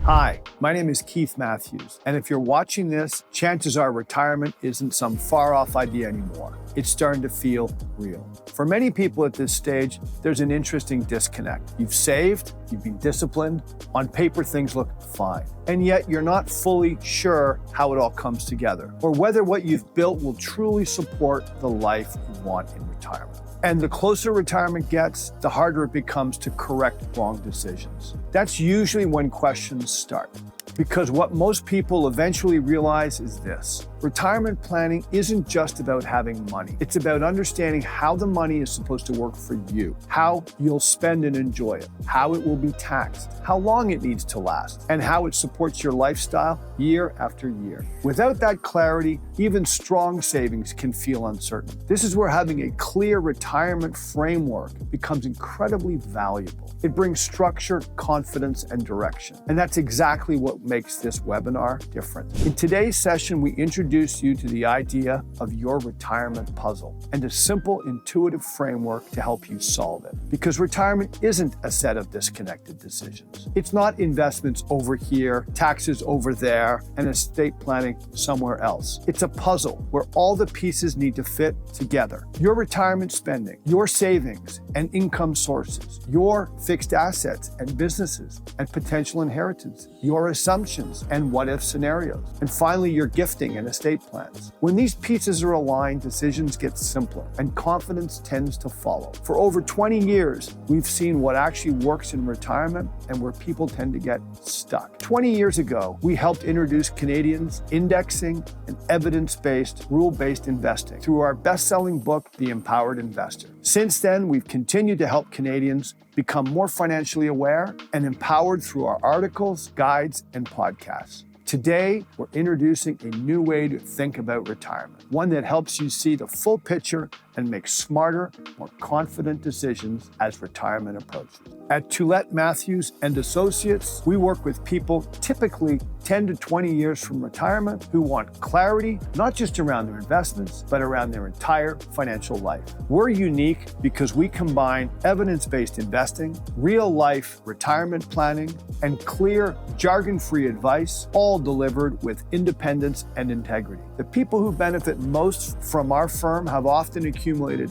Hi, my name is Keith Matthews, and if you're watching this, chances are retirement isn't some far-off idea anymore. It's starting to feel real. For many people at this stage, there's an interesting disconnect. You've saved, you've been disciplined, on paper things look fine, and yet you're not fully sure how it all comes together, or whether what you've built will truly support the life you want in retirement. And the closer retirement gets, the harder it becomes to correct wrong decisions. That's usually when questions start. Because what most people eventually realize is this: retirement planning isn't just about having money. It's about understanding how the money is supposed to work for you, how you'll spend and enjoy it, how it will be taxed, how long it needs to last, and how it supports your lifestyle year after year. Without that clarity, even strong savings can feel uncertain. This is where having a clear retirement framework becomes incredibly valuable. It brings structure, confidence, and direction. And that's exactly what makes this webinar different. In today's session, we introduce you to the idea of your retirement puzzle and a simple, intuitive framework to help you solve it. Because retirement isn't a set of disconnected decisions. It's not investments over here, taxes over there, and estate planning somewhere else. It's a puzzle where all the pieces need to fit together. Your retirement spending, your savings and income sources, your fixed assets and businesses and potential inheritances, your assumptions and what-if scenarios, and finally your gifting and estate plans. When these pieces are aligned, decisions get simpler and confidence tends to follow. For over 20 years, we've seen what actually works in retirement and where people tend to get stuck. 20 years ago, we helped introduce Canadians indexing and evidence-based, rule-based investing through our best-selling book, The Empowered Investor. Since then, we've continued to help Canadians become more financially aware and empowered through our articles, guides, and podcasts. Today, we're introducing a new way to think about retirement, one that helps you see the full picture and make smarter, more confident decisions as retirement approaches. At Tulett, Matthews and Associates, we work with people typically 10 to 20 years from retirement who want clarity, not just around their investments, but around their entire financial life. We're unique because we combine evidence-based investing, real-life retirement planning, and clear, jargon-free advice, all delivered with independence and integrity. The people who benefit most from our firm have often accumulated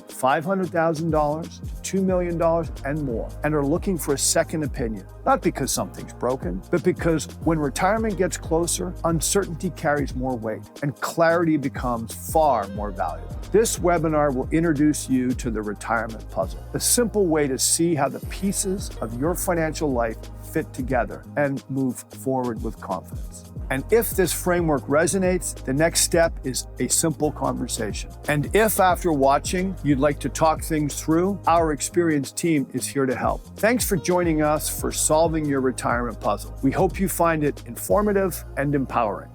$500,000 to $2 million and more, and are looking for a second opinion, not because something's broken, but because when retirement gets closer, uncertainty carries more weight and clarity becomes far more valuable. This webinar will introduce you to the retirement puzzle, a simple way to see how the pieces of your financial life fit together and move forward with confidence. And if this framework resonates, the next step is a simple conversation. And if after watching, you'd like to talk things through, our experienced team is here to help. Thanks for joining us for solving your retirement puzzle. We hope you find it informative and empowering.